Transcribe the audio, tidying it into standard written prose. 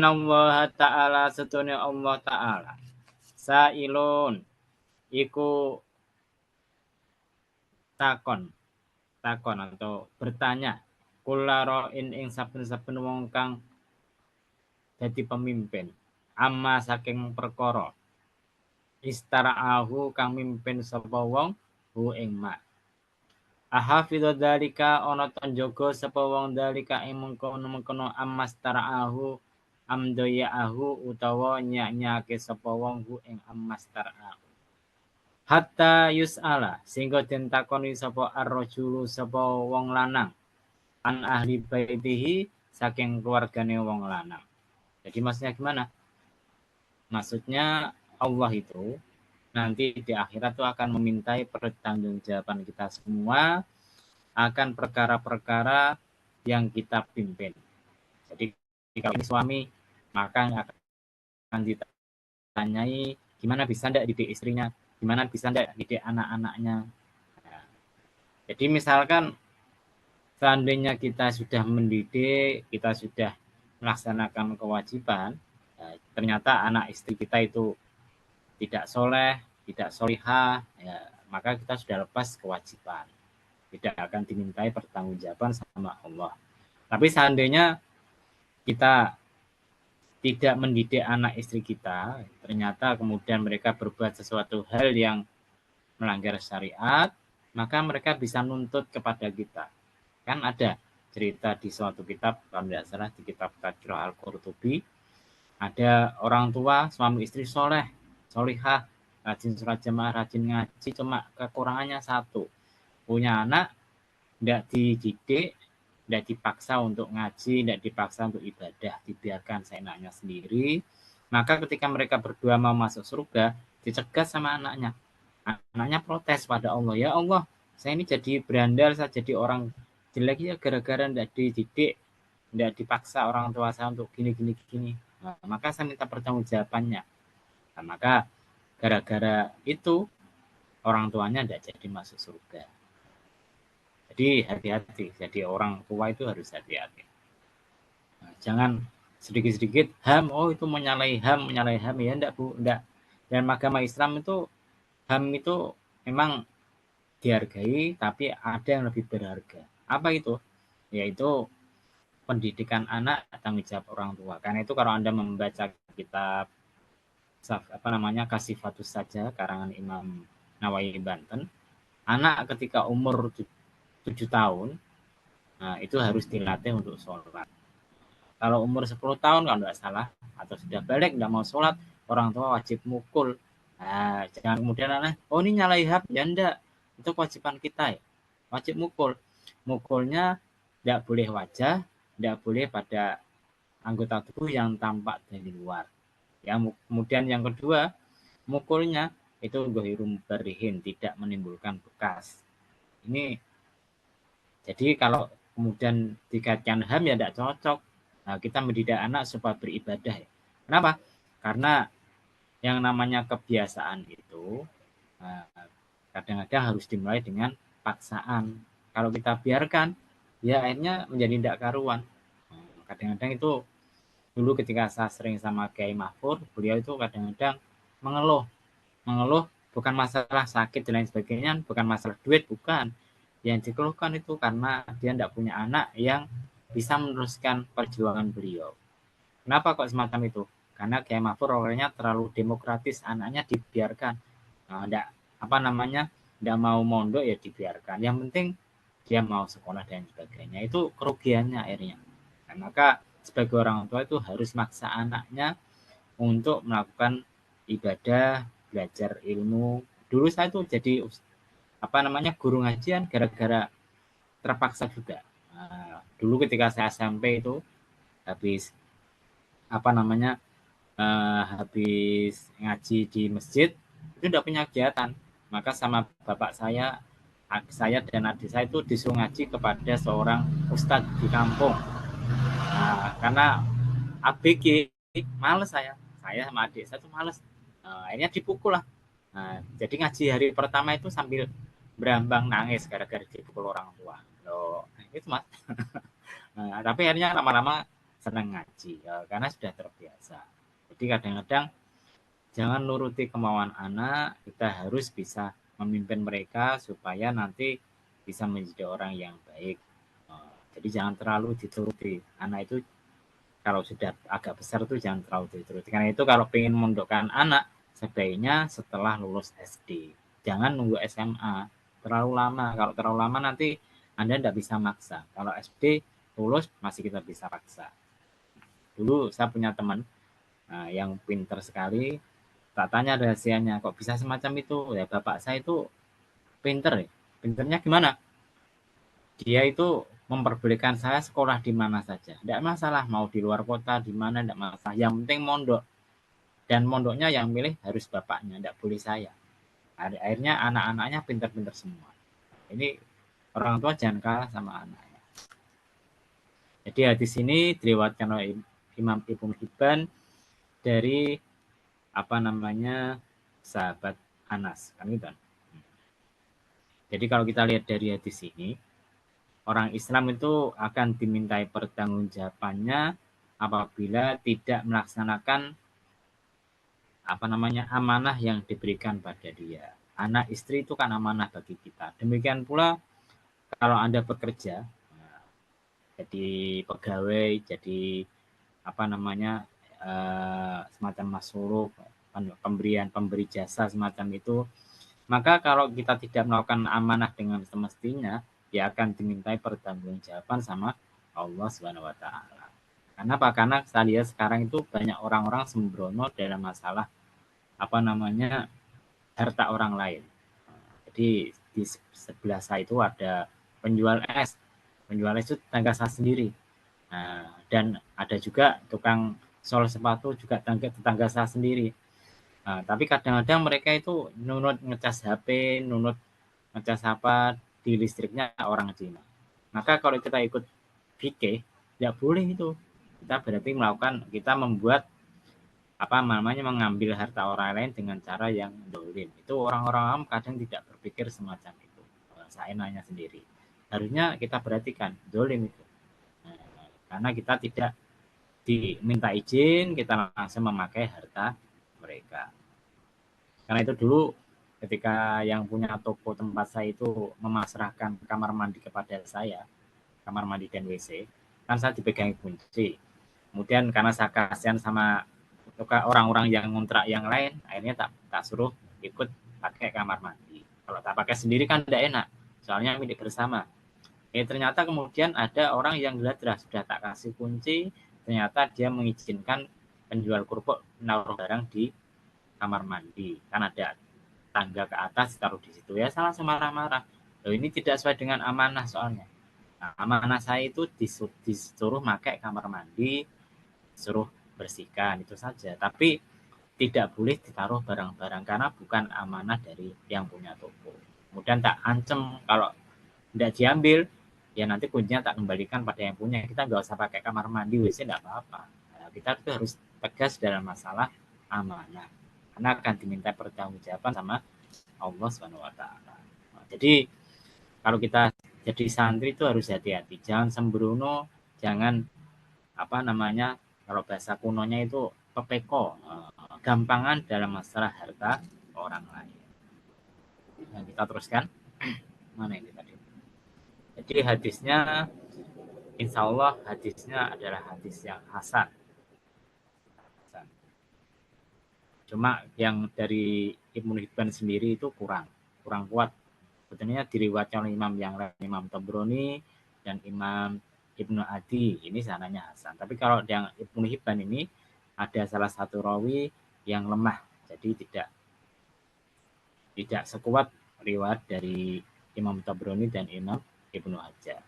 Allah Ta'ala setune Allah Ta'ala sailun iku takon atau bertanya kularoin ing saben-saben wong kang dadi pemimpin amma saking perkara istaraahu kang mimpin sapa wong hu ing ma ahafidho dalika ana tanjaga sapa wong dalika ing mengkono amma staraahu amdoyaahu utawa nyake sapa wong hu ing amma staraahu hatta yus'ala sehingga den takoni sapa ar-rajulu sapa wong lanang an ahli baitihi saking keluargane wong lanang. Jadi maksudnya gimana? Maksudnya Allah itu nanti di akhirat itu akan memintai pertanggungjawaban kita semua akan perkara-perkara yang kita pimpin. Jadi kalau ini suami maka akan ditanyai gimana bisa ndak didik istrinya, gimana bisa ndak didik anak-anaknya. Nah, jadi misalkan seandainya kita sudah mendidik, kita sudah melaksanakan kewajiban, ternyata anak istri kita itu tidak soleh, tidak solihah, ya, maka kita sudah lepas kewajiban. Tidak akan dimintai pertanggungjawaban sama Allah. Tapi seandainya kita tidak mendidik anak istri kita, ternyata kemudian mereka berbuat sesuatu hal yang melanggar syariat, maka mereka bisa nuntut kepada kita. Kan ada cerita di suatu kitab, kalau tidak salah di kitab Tadkirah Al-Qurtubi, ada orang tua, suami istri soleh, solihah, rajin sholat jamaah, rajin ngaji, cuma kekurangannya satu. Punya anak, tidak dididik, tidak dipaksa untuk ngaji, tidak dipaksa untuk ibadah, dibiarkan seenaknya sendiri. Maka ketika mereka berdua mau masuk surga, dicegat sama anaknya. Anaknya protes pada Allah, ya Allah, saya ini jadi berandal, saya jadi orang jelek ya gara-gara tidak dididik, tidak dipaksa orang tua saya untuk gini. Nah, maka saya minta pertanggungjawabannya. Nah, maka gara-gara itu orang tuanya tidak jadi masuk surga. Jadi hati-hati. Jadi orang tua itu harus hati-hati. Nah, jangan sedikit-sedikit HAM, oh itu menyalahi HAM ya enggak Bu, enggak. Dan agama Islam itu HAM itu memang dihargai, tapi ada yang lebih berharga. Apa itu? Yaitu pendidikan anak tanggung jawab orang tua. Karena itu kalau Anda membaca kitab Kasifatus Saja karangan Imam Nawawi Banten, anak ketika umur 7 tahun nah itu harus dilatih untuk sholat. Kalau umur 10 tahun kalau tidak salah atau sudah balik tidak mau sholat, orang tua wajib mukul. Nah, jangan kemudian anak, oh ini nyalahi HAM, ya enggak. Itu kewajiban kita ya. Wajib mukul. Mukulnya tidak boleh wajah, tidak boleh pada anggota tubuh yang tampak dari luar. Ya, kemudian yang kedua, mukulnya itu gohirum barihin, tidak menimbulkan bekas. Ini jadi kalau kemudian dikaitkan HAM ya tidak cocok. Nah, kita mendidik anak supaya beribadah. Ya. Kenapa? Karena yang namanya kebiasaan itu kadang-kadang harus dimulai dengan paksaan. Kalau kita biarkan, ya akhirnya menjadi tidak karuan. Kadang-kadang itu dulu ketika saya sering sama Kiai Mahfur, beliau itu kadang-kadang mengeluh bukan masalah sakit dan lain sebagainya, bukan masalah duit, bukan. Yang dikeluhkan itu karena dia tidak punya anak yang bisa meneruskan perjuangan beliau. Kenapa kok semacam itu? Karena Kiai Mahfur orangnya terlalu demokratis, anaknya dibiarkan. Nah, tidak mau mondok ya dibiarkan. Yang penting dia mau sekolah dan sebagainya. Itu kerugiannya akhirnya. Nah, maka sebagai orang tua itu harus maksa anaknya untuk melakukan ibadah, belajar ilmu. Dulu saya itu jadi guru ngajian gara-gara terpaksa juga. Nah, dulu ketika saya SMP itu habis habis ngaji di masjid itu tidak punya kegiatan, maka sama bapak saya dan adik saya itu disuruh ngaji kepada seorang ustadz di kampung. Nah, karena ABG males saya sama adik saya tuh males. Nah, akhirnya dipukul lah. Nah, jadi ngaji hari pertama itu sambil berambang nangis gara-gara dipukul orang tua. Loh, itu mas. Nah, tapi akhirnya lama-lama senang ngaji karena sudah terbiasa. Jadi kadang-kadang jangan nuruti kemauan anak, kita harus bisa memimpin mereka supaya nanti bisa menjadi orang yang baik. Jadi jangan terlalu dituruti. Anak itu kalau sudah agak besar tuh jangan terlalu dituruti. Karena itu kalau ingin memondokkan anak, sebaiknya setelah lulus SD. Jangan nunggu SMA terlalu lama. Kalau terlalu lama nanti Anda tidak bisa maksa. Kalau SD lulus masih kita bisa paksa. Dulu saya punya teman yang pintar sekali. Tak tanya rahasianya, kok bisa semacam itu? Ya bapak saya itu pintar ya. Pintarnya gimana? Dia itu memperbolehkan saya sekolah di mana saja. Tidak masalah mau di luar kota, di mana tidak masalah. Yang penting mondok. Dan mondoknya yang milih harus bapaknya, tidak boleh saya. Akhirnya anak-anaknya pintar-pintar semua. Ini orang tua jangan kalah sama anaknya. Jadi hadis ini diriwayatkan oleh Imam Ibnu Hibban dari sahabat Anas, kan gitu. Jadi kalau kita lihat dari hadis ini, orang Islam itu akan dimintai pertanggungjawabannya apabila tidak melaksanakan amanah yang diberikan pada dia. Anak istri itu kan amanah bagi kita. Demikian pula kalau Anda bekerja, jadi pegawai, jadi semacam masruh, pemberi jasa semacam itu, maka kalau kita tidak melakukan amanah dengan semestinya, ya akan dimintai pertanggungjawaban sama Allah Subhanahu wa taala. Karena apa? Karena saya lihat sekarang itu banyak orang-orang sembrono dalam masalah harta orang lain. Jadi di sebelah saya itu ada penjual es. Penjual es itu tetangga saya sendiri. Dan ada juga tukang sol sepatu juga tetangga saya sendiri. Tapi kadang-kadang mereka itu nunut ngecas HP, nunut ngecas apa di listriknya orang Cina. Maka kalau kita ikut fikih, tidak boleh itu. Kita membuat mengambil harta orang lain dengan cara yang dolim. Itu orang-orang kadang tidak berpikir semacam itu. Saya nanya sendiri. Harusnya kita perhatikan dolim itu. Karena kita tidak diminta izin, kita langsung memakai harta mereka. Karena itu dulu ketika yang punya toko tempat saya itu memasrahkan kamar mandi kepada saya, kamar mandi dan WC, kan saya dipegang kunci. Kemudian karena saya kasihan sama orang-orang yang ngontrak yang lain, akhirnya tak suruh ikut pakai kamar mandi. Kalau tak pakai sendiri kan tidak enak, soalnya milik bersama. Ternyata kemudian ada orang yang geladrah, sudah tak kasih kunci, ternyata dia mengizinkan penjual kerupuk menaruh barang di kamar mandi. Kan ada tangga ke atas, taruh di situ. Ya saya langsung marah-marah. Loh, ini tidak sesuai dengan amanah soalnya. Nah, amanah saya itu disuruh pakai kamar mandi, suruh bersihkan, itu saja. Tapi tidak boleh ditaruh barang-barang karena bukan amanah dari yang punya toko. Kemudian tak ancam kalau tidak diambil, ya nanti kuncinya tak kembalikan pada yang punya. Kita nggak usah pakai kamar mandi, WC tidak apa-apa. Nah, kita itu harus tegas dalam masalah amanah. Karena akan diminta pertanggungjawaban sama Allah Subhanahu wa taala. Nah, jadi kalau kita jadi santri itu harus hati-hati, jangan sembrono, jangan kalau bahasa kunonya itu pepeko, gampangan dalam masalah harta orang lain. Nah, kita teruskan. Mana ini tadi? Jadi hadisnya, insya Allah hadisnya adalah hadis yang hasan. Cuma yang dari Ibnu Hibban sendiri itu kurang kuat. Sebetulnya diriwayatkan oleh imam yang lain, Imam Tabrani dan Imam Ibnu Adi, ini sanadnya hasan. Tapi kalau yang Ibnu Hibban ini ada salah satu rawi yang lemah, jadi tidak sekuat riwayat dari Imam Tabrani dan Imam Ibnu Hajar.